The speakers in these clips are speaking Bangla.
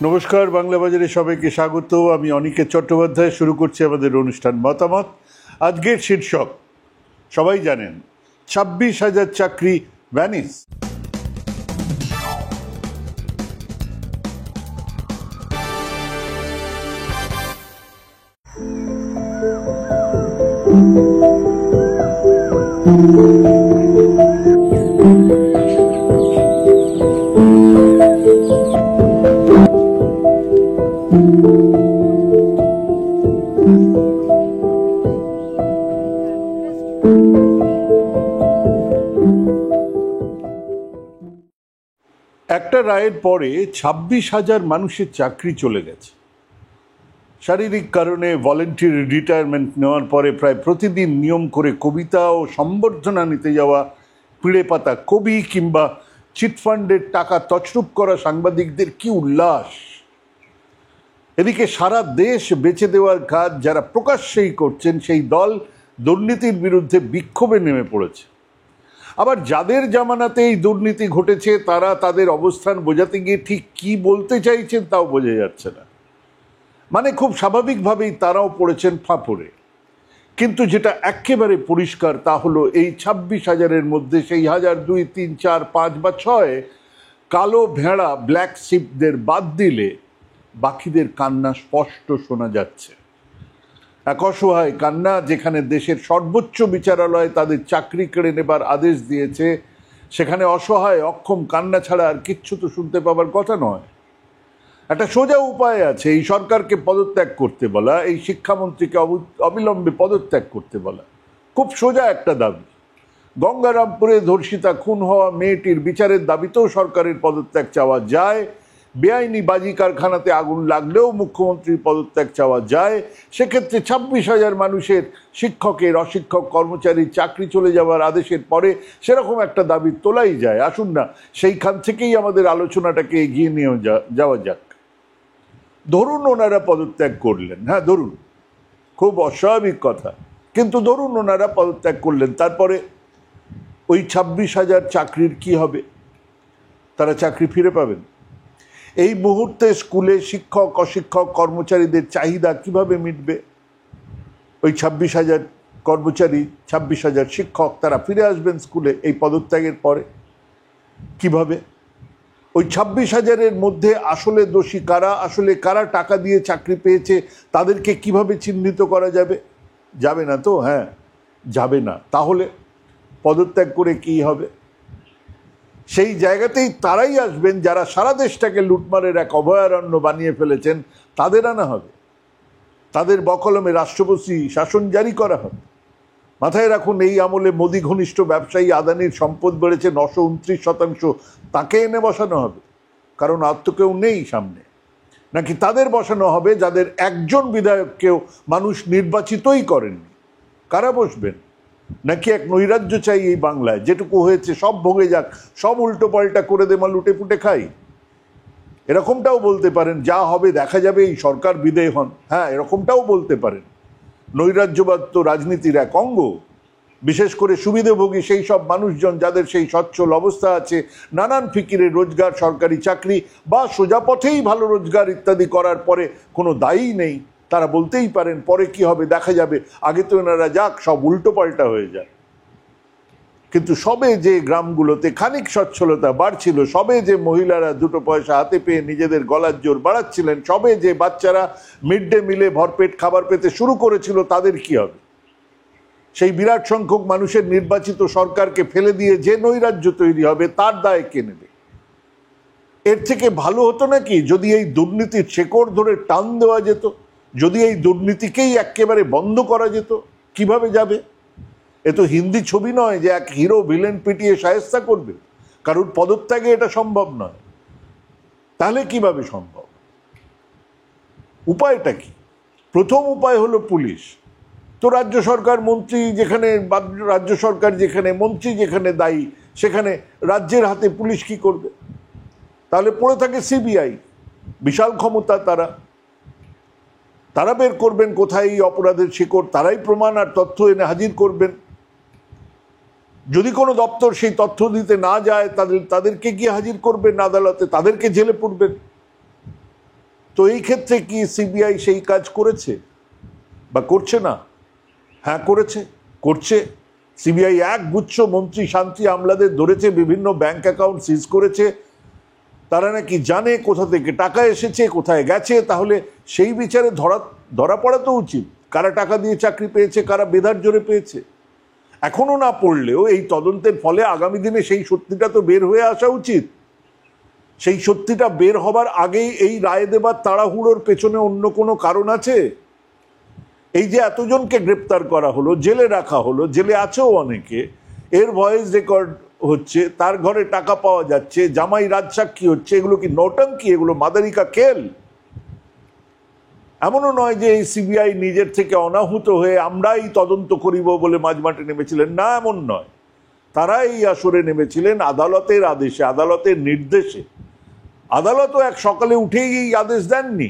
নমস্কার, বাংলা বাজারে সবাইকে স্বাগত। আমি অনিকেত চট্টোপাধ্যায়। শুরু করছি আমাদের অনুষ্ঠান মতামত। আজকের শীর্ষক সবাই জানেন, 26,000 চাকরি ভ্যানিশ। একটা রায়ের পরে 26,000 মানুষের চাকরি চলে গেছে। শারীরিক কারণে ভলেন্টিয়ারি রিটায়ারমেন্ট নেওয়ার পরে প্রায় প্রতিদিন নিয়ম করে কবিতা ও সম্বর্ধনা নিতে যাওয়া পিড়ে পাতা কবি কিংবা চিটফান্ডের টাকা তছরূপ করা সাংবাদিকদের কি উল্লাস! এদিকে সারা দেশ বেচে দেওয়ার কাজ যারা প্রকাশ্যেই করছেন, সেই দল দুর্নীতির বিরুদ্ধে বিক্ষোভে নেমে পড়েছে। আবার যাদের জামানাতে এই দুর্নীতি ঘটেছে তারা তাদের অবস্থান বোঝাতে গিয়ে ঠিক কি বলতে চাইছেন তাও বোঝা যাচ্ছে না। মানে খুব স্বাভাবিকভাবেই তারাও পড়েছেন ফাঁপড়ে। কিন্তু যেটা একেবারে পরিষ্কার তা হলো, এই 26,000-এর মধ্যে সেই 1,000, 2, 3, 4, 5 বা 6 কালো ভেড়া ব্ল্যাক শিপদের বাদ দিলে বাকিদের কান্না স্পষ্ট শোনা যাচ্ছে। এক অসহায় কান্না, যেখানে দেশের সর্বোচ্চ বিচারালয় তাদের চাকরি কেড়ে নেবার আদেশ দিয়েছে, সেখানে অসহায় অক্ষম কান্না ছাড়া আর কিচ্ছু তো শুনতে পাবার কথা নয়। একটা সোজা উপায় আছে, এই সরকারকে পদত্যাগ করতে বলা, এই শিক্ষামন্ত্রীকে অবিলম্বে পদত্যাগ করতে বলা। খুব সোজা একটা দাবি। গঙ্গারামপুরে ধর্ষিতা খুন হওয়া মেয়েটির বিচারের দাবিতেও সরকারের পদত্যাগ চাওয়া যায়। বেআইনি বাজি কারখানাতে আগুন লাগলেও মুখ্যমন্ত্রীর পদত্যাগ চাওয়া যায়। সেক্ষেত্রে 26,000 মানুষের শিক্ষকের, অশিক্ষক, কর্মচারীর চাকরি চলে যাওয়ার আদেশের পরে সেরকম একটা দাবি তোলাই যায়। আসুন না সেইখান থেকেই আমাদের আলোচনাটাকে এগিয়ে নিয়ে যাওয়া যাক। ধরুন ওনারা পদত্যাগ করলেন, হ্যাঁ ধরুন, খুব অস্বাভাবিক কথা, কিন্তু ধরুন ওনারা পদত্যাগ করলেন, তারপরে ওই 26,000 চাকরির কি হবে? তারা চাকরি ফিরে পাবেন? এই মুহূর্তে স্কুলে শিক্ষক, অশিক্ষক, কর্মচারীদের চাহিদা কিভাবে মিটবে? ওই 26,000 কর্মচারী, 26,000 শিক্ষক, তারা ফিরে আসবেন স্কুলে এই পদত্যাগের পরে কিভাবে? ওই 26,000-এর মধ্যে আসলে দোষী কারা, আসলে কারা টাকা দিয়ে চাকরি পেয়েছে, তাদেরকে কিভাবে চিহ্নিত করা যাবে? যাবে না তো? হ্যাঁ, যাবে না। তাহলে পদত্যাগ করে কি হবে? সেই জায়গাতেই তারাই আসবেন যারা সারা দেশটাকে লুটমারের এক অভয়ারণ্য বানিয়ে ফেলেছেন, তাদের আনা হবে। তাদের বকলমে রাষ্ট্রপতি শাসন জারি করা হবে। মাথায় রাখুন, এই আমলে মোদি ঘনিষ্ঠ ব্যবসায়ী আদানির সম্পদ বেড়েছে 929%, তাকে এনে বসানো হবে। কারণ আর তো কেউ নেই সামনে। নাকি তাদের বসানো হবে যাদের একজন বিধায়ককেও মানুষ নির্বাচিতই করেননি? কারা বসবেন? নাকি এক নৈরাজ্য চাই এই বাংলায়, যেটুকু হয়েছে সব ভোগে যাক, সব উল্টো পাল্টা করে দে, মা লুটে পুটে খাই? এরকমটাও বলতে পারেন, যা হবে দেখা যাবে, এই সরকার বিদেয় হন। হ্যাঁ, এরকমটাও বলতে পারেন। নৈরাজ্যবাদ তো রাজনীতির এক অঙ্গ। বিশেষ করে সুবিধাভোগী সেই সব মানুষজন যাদের সেই সচ্ছল অবস্থা আছে, নানান ফিকিরে রোজগার, সরকারি চাকরি বা সোজা পথেই ভালো রোজগার ইত্যাদি করার পরে কোনো দায়ী নেই, তারা বলতেই পারেন পরে কি হবে দেখা যাবে, আগে তো এনারা যাক, সব উল্টো পাল্টা হয়ে যায়। কিন্তু সবে যে গ্রামগুলোতে খানিক সচ্ছলতা বাড়ছিল, সবে যে মহিলারা দুটো পয়সা হাতে পেয়ে নিজেদের গলার জোর বাড়াচ্ছিলেন, সবে যে বাচ্চারা মিড ডে মিলে ভরপেট খাবার পেতে শুরু করেছিল, তাদের কি হবে? সেই বিরাট সংখ্যক মানুষের নির্বাচিত সরকারকে ফেলে দিয়ে যে নৈরাজ্য তৈরি হবে, তার দায় কে নেবে? এর থেকে ভালো হতো নাকি যদি এই দুর্নীতির শেকড় ধরে টান দেওয়া যেত, যদি এই দুর্নীতিকেই একেবারে বন্ধ করা যেত? কিভাবে যাবে? এ তো হিন্দি ছবি নয় যে এক হিরো ভিলেন পিটিয়ে শায়েস্তা করবে। কারণ পদত্যাগে এটা সম্ভব নয়। তাহলে কিভাবে সম্ভব? উপায়টা কি? প্রথম উপায় হলো পুলিশ। তো রাজ্য সরকার মন্ত্রী যেখানে, রাজ্য সরকার যেখানে, মন্ত্রী যেখানে দায়ী, সেখানে রাজ্যের হাতে পুলিশ কি করবে? তাহলে পড়ে থাকে সিবিআই। বিশাল ক্ষমতা তারা বের করবেন কোথায় এই অপরাধের শিকড়, তারাই প্রমাণ আর তথ্য এনে হাজির করবেন। যদি কোনো দপ্তর সেই তথ্য দিতে না যায়, তাদেরকে গিয়ে হাজির করবেন আদালতে, তাদেরকে জেলে পুরবেন। তো এই ক্ষেত্রে কি সিবিআই সেই কাজ করেছে বা করছে না? হ্যাঁ করেছে, করছে। সিবিআই এক গুচ্ছ মন্ত্রী শান্তি আমলাদের ধরেছে, বিভিন্ন ব্যাংক অ্যাকাউন্ট সিজ করেছে। তারা নাকি জানে কোথা থেকে টাকা এসেছে, কোথায় গেছে। তাহলে সেই বিচারে ধরা পড়া তো উচিত, কারা টাকা দিয়ে চাকরি পেয়েছে, কারা বেধার জোরে পেয়েছে। এখনো না পড়লেও এই তদন্তের ফলে আগামী দিনে সেই সত্যিটা তো বের হয়ে আসা উচিত। সেই সত্যিটা বের হবার আগেই এই রায় দেবার তাড়াহুড়োর পেছনে অন্য কোনো কারণ আছে? এই যে এতজনকে গ্রেপ্তার করা হলো, জেলে রাখা হলো, জেলে আছেও অনেকে, এর ভয়েস রেকর্ড হচ্ছে, তার ঘরে টাকা পাওয়া যাচ্ছে, জামাই রাজসাক্ষী হচ্ছে, এগুলো কি নৌটঙ্কি? এগুলো মাদারিকা খেল? এমনও নয় যে এই সিবিআই নিজের থেকে অনাহুত হয়ে আমরাই তদন্ত করিব বলে মাঝমাঠে নেমেছিলেন, না, এমন নয়। তারা এই আসরে নেমেছিলেন আদালতের আদেশে, আদালতের নির্দেশে। আদালতও এক সকালে উঠেই এই আদেশ দেননি।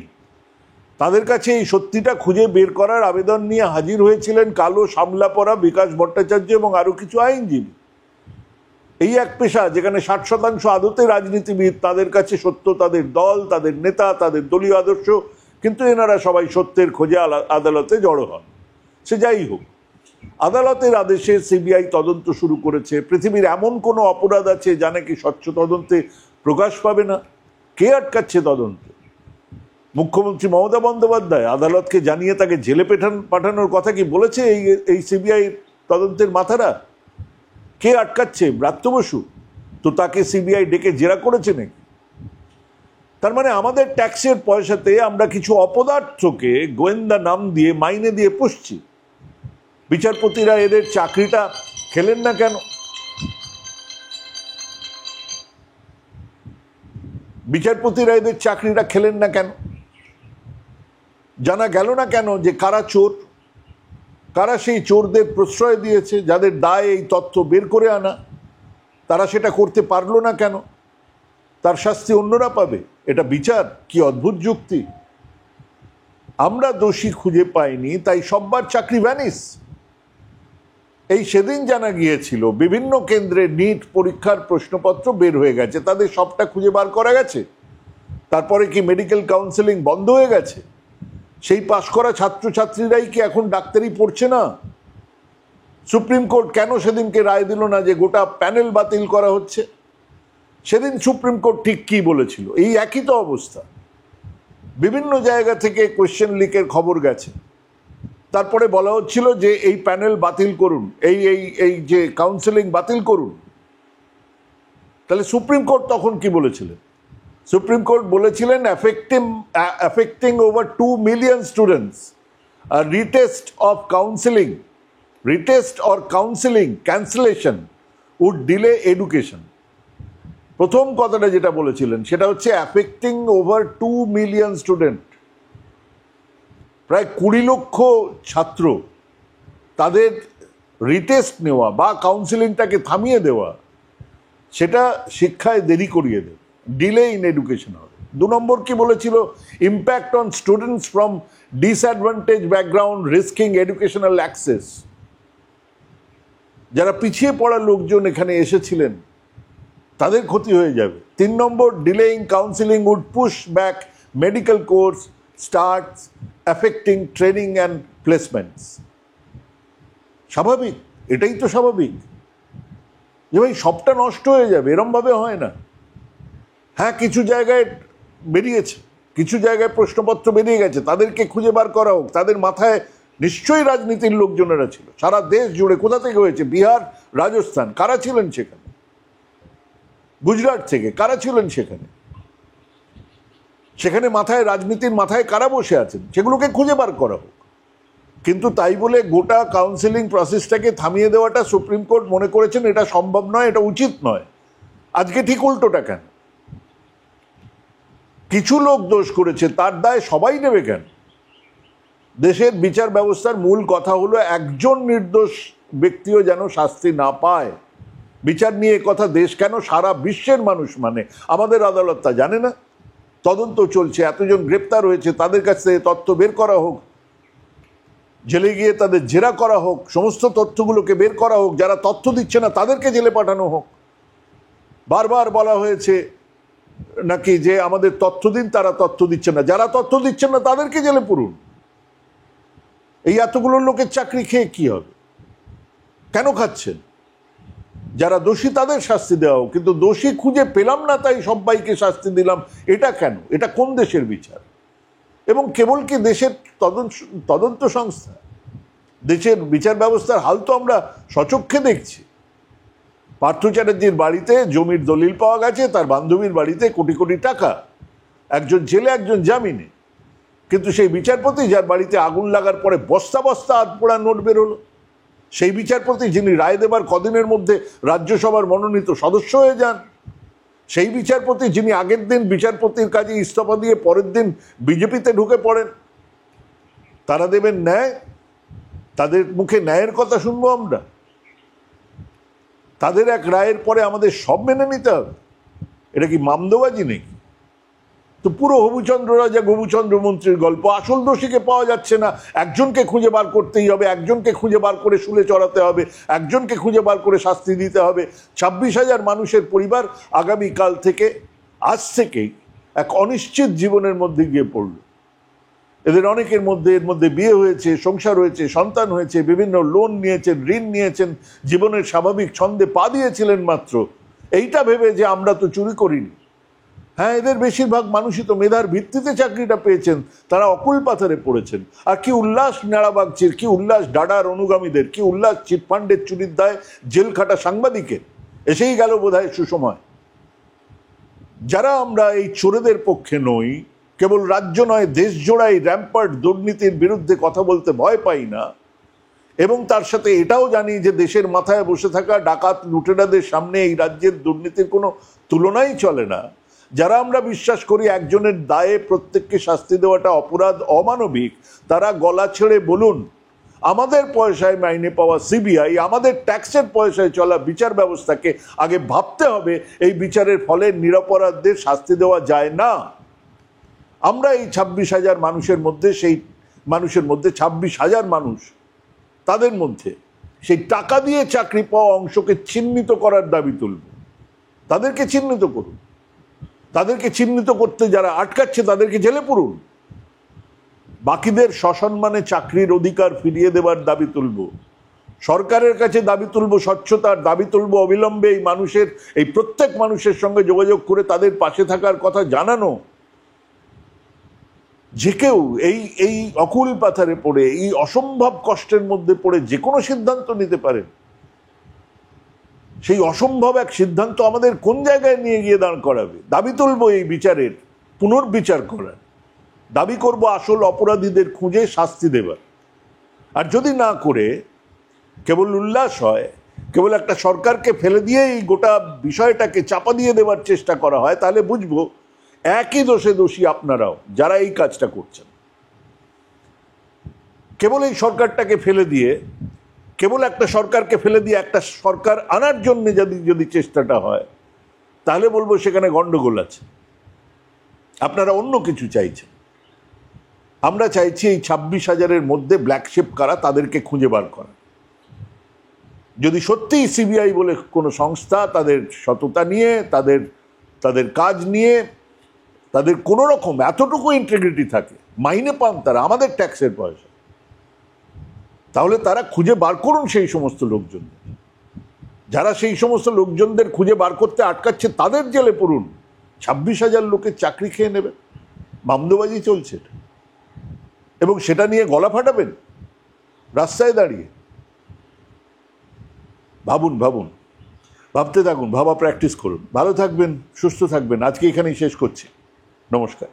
তাদের কাছে এই সত্যিটা খুঁজে বের করার আবেদন নিয়ে হাজির হয়েছিলেন কালো সামলা পরা বিকাশ ভট্টাচার্য এবং আরো কিছু আইনজীবী। এই এক পেশা যেখানে 60% আদতে রাজনীতিবিদ, তাদের কাছে সত্য তাদের দল, তাদের নেতা, তাদের দলীয় আদর্শ, কিন্তু এনারা সবাই সত্যের খোঁজে আদালতে জড়ো হন। সে যাই হোক, আদালতের আদেশে সিবিআই তদন্ত শুরু করেছে। পৃথিবীর এমন কোনো অপরাধ আছে যা নাকি স্বচ্ছ তদন্তে প্রকাশ পাবে না? কে আটকাচ্ছে তদন্ত? মুখ্যমন্ত্রী মমতা বন্দ্যোপাধ্যায় আদালতকে জানিয়ে তাকে জেলে পাঠানোর কথা কি বলেছে এই সিবিআই তদন্তের মাথারা? কে আটকাচ্ছে? ব্রাত্য বসু? তো তাকে সিবিআই ডেকে জেরা করেছে নাকি? তার মানে আমাদের ট্যাক্সের পয়সাতে আমরা কিছু অপদার্থকে গোয়েন্দা নাম দিয়ে মাইনে দিয়ে পুষছি। বিচারপতিরা এদের চাকরিটা খেলেন না কেন? বিচারপতিরা এদের চাকরিটা খেলেন না কেন? জানা গেল না কেন যে কারা চোর, কারা সেই চোরদের প্রশ্রয় দিয়েছে, যাদের দায় এই তথ্য বের করে আনা? তারা সেটা করতে পারলো না কেন? তার শাস্তি অন্যরা পাবে, এটা বিচার? কি অদ্ভুত যুক্তি! আমরা দোষী খুঁজে পাইনি তাই সববার চাকরি ভ্যানিস। এই সেদিন জানা গিয়েছিল বিভিন্ন কেন্দ্রে নিট পরীক্ষার প্রশ্নপত্র বের হয়ে গেছে, তাদের সবটা খুঁজে বার করা গেছে। তারপরে কি মেডিকেল কাউন্সেলিং বন্ধ হয়ে গেছে? সেই পাশ করা ছাত্রছাত্রীরাই কি এখন ডাক্তারি পড়ছে না? সুপ্রিম কোর্ট কেন সেদিনকে রায় দিল না যে গোটা প্যানেল বাতিল করা হচ্ছে? সেদিন সুপ্রিম কোর্ট ঠিক কি বলেছিল? এই একই তো অবস্থা। বিভিন্ন জায়গা থেকে কোয়েশ্চেন লিকের খবর গেছে, তারপরে বলা হচ্ছিল যে এই প্যানেল বাতিল করুন, এই এই এই যে কাউন্সেলিং বাতিল করুন। তাহলে সুপ্রিম কোর্ট তখন কি বলেছিলেন? সুপ্রিম কোর্ট বলেছিলেন affecting over 2 million students, a retest or counseling cancellation would delay education. প্রথম কথাটা যেটা বলেছিলেন সেটা হচ্ছে affecting over 2 million student, প্রায় 20 লক্ষ ছাত্র, তাদের রিটেস্ট নেওয়া বা কাউন্সেলিংটাকে থামিয়ে দেওয়া, সেটা শিক্ষায় দেরি করিয়ে দেবে, ডিলে ইন এডুকেশন হবে। 2 নম্বর কি বলেছিল? Impact on students from disadvantage background risking educational access. যারা পিছিয়ে পড়া লোকজন এখানে এসেছিলেন তাদের ক্ষতি হয়ে যাবে। 3 নম্বর, delaying counselling would push back medical course starts affecting training and placements. স্বাভাবিক, এটাই তো স্বাভাবিক যে ভাই সবটা নষ্ট হয়ে যাবে, এরমভাবে হয় না। হ্যাঁ, কিছু জায়গায় বেরিয়েছে, কিছু জায়গায় প্রশ্নপত্র বেরিয়ে গেছে, তাদেরকে খুঁজে বার করা হোক। তাদের মাথায় নিশ্চয়ই রাজনীতির লোকজনেরা ছিল, সারা দেশ জুড়ে। কোথা থেকে হয়েছে? বিহার, রাজস্থান, কারা ছিলেন সেখানে? গুজরাট থেকে কারা ছিলেন সেখানে? সেখানে মাথায় রাজনীতির মাথায় কারা বসে আছেন? সেগুলোকে খুঁজে বার করা হোক। কিন্তু তাই বলে গোটা কাউন্সেলিং প্রসেসটাকে থামিয়ে দেওয়াটা সুপ্রিম কোর্ট মনে করেছেন এটা সম্ভব নয়, এটা উচিত নয়। আজকে ঠিক উল্টোটা কেন? কিছু লোক দোষ করেছে, তার দায় সবাই নেবে কেন? দেশের বিচার ব্যবস্থার মূল কথা হলো একজন নির্দোষ ব্যক্তিও যেন শাস্তি না পায়। বিচার নিয়ে কথা দেশ কেন, সারা বিশ্বের মানুষ মানে। আমাদের আদালত তা জানে না? তদন্ত চলছে, এতজন গ্রেপ্তার হয়েছে, তাদের কাছ থেকে তথ্য বের করা হোক, জেলে গিয়ে তাদের জেরা করা হোক, সমস্ত তথ্যগুলোকে বের করা হোক, যারা তথ্য দিচ্ছে না তাদেরকে জেলে পাঠানো হোক। বারবার বলা হয়েছে নাকি যে আমাদের তথ্য দিন, তারা তথ্য দিচ্ছে না, যারা তথ্য দিচ্ছেন না তাদেরকে জেলে পুরুন। এই এতগুলো লোকের চাকরি খেয়ে কি হবে? কেন খাচ্ছেন? যারা দোষী তাদের শাস্তি দেওয়া হোক, কিন্তু দোষী খুঁজে পেলাম না তাই সবাইকে শাস্তি দিলাম, এটা কেন? এটা কোন দেশের বিচার? এবং কেবল কি দেশের তদন্ত সংস্থা? দেশের বিচার ব্যবস্থার হাল তো আমরা সচক্ষে দেখছি। পার্থ চ্যাটার্জির বাড়িতে জমির দলিল পাওয়া গেছে, তার বান্ধবীর বাড়িতে কোটি কোটি টাকা, একজন জেলে একজন জামিনে। কিন্তু সেই বিচারপতি যার বাড়িতে আগুন লাগার পরে বস্তা বস্তা আধপোড়া নোট বেরোলো, সেই বিচারপতি যিনি রায় দেবার কদিনের মধ্যে রাজ্যসভার মনোনীত সদস্য হয়ে যান, সেই বিচারপতি যিনি আগের দিন বিচারপতির কাজে ইস্তফা দিয়ে পরের দিন বিজেপিতে ঢুকে পড়েন, তারা দেবেন ন্যায়? তাদের মুখে ন্যায়ের কথা শুনবো আমরা? তাদের এক রায়ের পরে আমাদের সব মেনে নিতে হবে? এটা কি মামদোবাজি নেই? তো পুরো হবুচন্দ্র রাজা গোবুচন্দ্র মন্ত্রীর গল্প। আসল দোষীকে পাওয়া যাচ্ছে না, একজনকে খুঁজে বার করতেই হবে, একজনকে খুঁজে বার করে শুলে চড়াতে হবে, একজনকে খুঁজে বার করে শাস্তি দিতে হবে। 26,000 মানুষের পরিবার আগামীকাল থেকে, আজ থেকেই এক অনিশ্চিত জীবনের মধ্যে গিয়ে পড়ল। এদের অনেকের মধ্যে এর মধ্যে বিয়ে হয়েছে, সংসার হয়েছে, সন্তান হয়েছে, বিভিন্ন লোন নিয়েছেন, ঋণ নিয়েছেন, জীবনের স্বাভাবিক ছন্দে পা দিয়েছিলেন মাত্র এইটা ভেবে যে আমরা তো চুরি করিনি। হ্যাঁ, এদের বেশিরভাগ মানুষই তো মেধার ভিত্তিতে চাকরিটা পেয়েছেন, তারা অকুল পাথারে পড়েছেন। আর কি উল্লাস নাড়াবাগচির, কি উল্লাস ডাডার অনুগামীদের, কি উল্লাস চিটফান্ডের চুরির দায় জেল খাটা সাংবাদিকের। এসেই গেল বোধহয় সুসময়। যারা আমরা এই চোরেদের পক্ষে নই, কেবল রাজ্য নয় দেশ জোড়াই র্যাম্পার্ট দুর্নীতির বিরুদ্ধে কথা বলতে ভয় পাই না, এবং তার সাথে এটাও জানি যে দেশের মাথায় বসে থাকা ডাকাত লুটেরাদের সামনে এই রাজ্যের দুর্নীতির কোনো তুলনাই চলে না, যারা আমরা বিশ্বাস করি একজনের দায়ে প্রত্যেককে শাস্তি দেওয়াটা অপরাধ, অমানবিক, তারা গলা ছেড়ে বলুন, আমাদের পয়সায় মাইনে পাওয়া সিবিআই, আমাদের ট্যাক্সের পয়সায় চলা বিচার ব্যবস্থাকে আগে ভাবতে হবে। এই বিচারের ফলে নিরপরাধদের শাস্তি দেওয়া যায় না। আমরা এই 26,000 মানুষের মধ্যে, সেই মানুষের মধ্যে 26,000 মানুষ, তাদের মধ্যে সেই টাকা দিয়ে চাকরি পাওয়া অংশকে চিহ্নিত করার দাবি তুলব। তাদেরকে চিহ্নিত করুন। তাদেরকে চিহ্নিত করতে যারা আটকাচ্ছে তাদেরকে জেলে পুরুন। বাকিদের সসম্মানে চাকরির অধিকার ফিরিয়ে দেবার দাবি তুলব। সরকারের কাছে দাবি তুলব স্বচ্ছতার, দাবি তুলব অবিলম্বে এই মানুষের, এই প্রত্যেক মানুষের সঙ্গে যোগাযোগ করে তাদের পাশে থাকার কথা জানানো। যে কেউ এই অকুল পাথারে পড়ে, এই অসম্ভব কষ্টের মধ্যে পড়ে যে কোনো সিদ্ধান্ত নিতে পারেন। সেই অসম্ভব এক সিদ্ধান্ত আমাদের কোন জায়গায় নিয়ে গিয়ে দাঁড় করাবে? দাবি তুলব এই বিচারের পুনর্বিচার করার, দাবি করব আসল অপরাধীদের খুঁজে শাস্তি দেবার। আর যদি না করে কেবল উল্লাস হয়, কেবল একটা সরকারকে ফেলে দিয়ে এই গোটা বিষয়টাকে চাপা দিয়ে দেবার চেষ্টা করা হয়, তাহলে বুঝবো একই দোষে দোষী আপনারাও, যারা এই কাজটা করছেন। কেবল এই সরকারটাকে ফেলে দিয়ে, কেবল একটা সরকারকে ফেলে দিয়ে একটা সরকার আনার জন্য যদি চেষ্টাটা হয়, তাহলে বলবো সেখানে গন্ডগোল আছে। আপনারা অন্য কিছু চাইছেন। আমরা চাইছি এই 26,000-এর মধ্যে ব্ল্যাকশিপ কারা, তাদেরকে খুঁজে বার করা। যদি সত্যিই সিবিআই বলে কোনো সংস্থা তাদের সততা নিয়ে, তাদের কাজ নিয়ে, তাদের কোনো রকম এতটুকু ইন্টিগ্রিটি থাকে, মাইনে পান তারা আমাদের ট্যাক্সের পয়সা, তাহলে তারা খুঁজে বার করুন সেই সমস্ত লোকজন। যারা সেই সমস্ত লোকজনদের খুঁজে বার করতে আটকাচ্ছে তাদের জেলে পুরুন। 26,000 লোকের চাকরি খেয়ে নেবেন, মামদোবাজি চলছে, এবং সেটা নিয়ে গলা ফাটাবেন রাস্তায় দাঁড়িয়ে। ভাবুন, ভাবতে থাকুন, ভাবা প্র্যাকটিস করুন। ভালো থাকবেন, সুস্থ থাকবেন। আজকে এখানেই শেষ করছি। নমস্কার।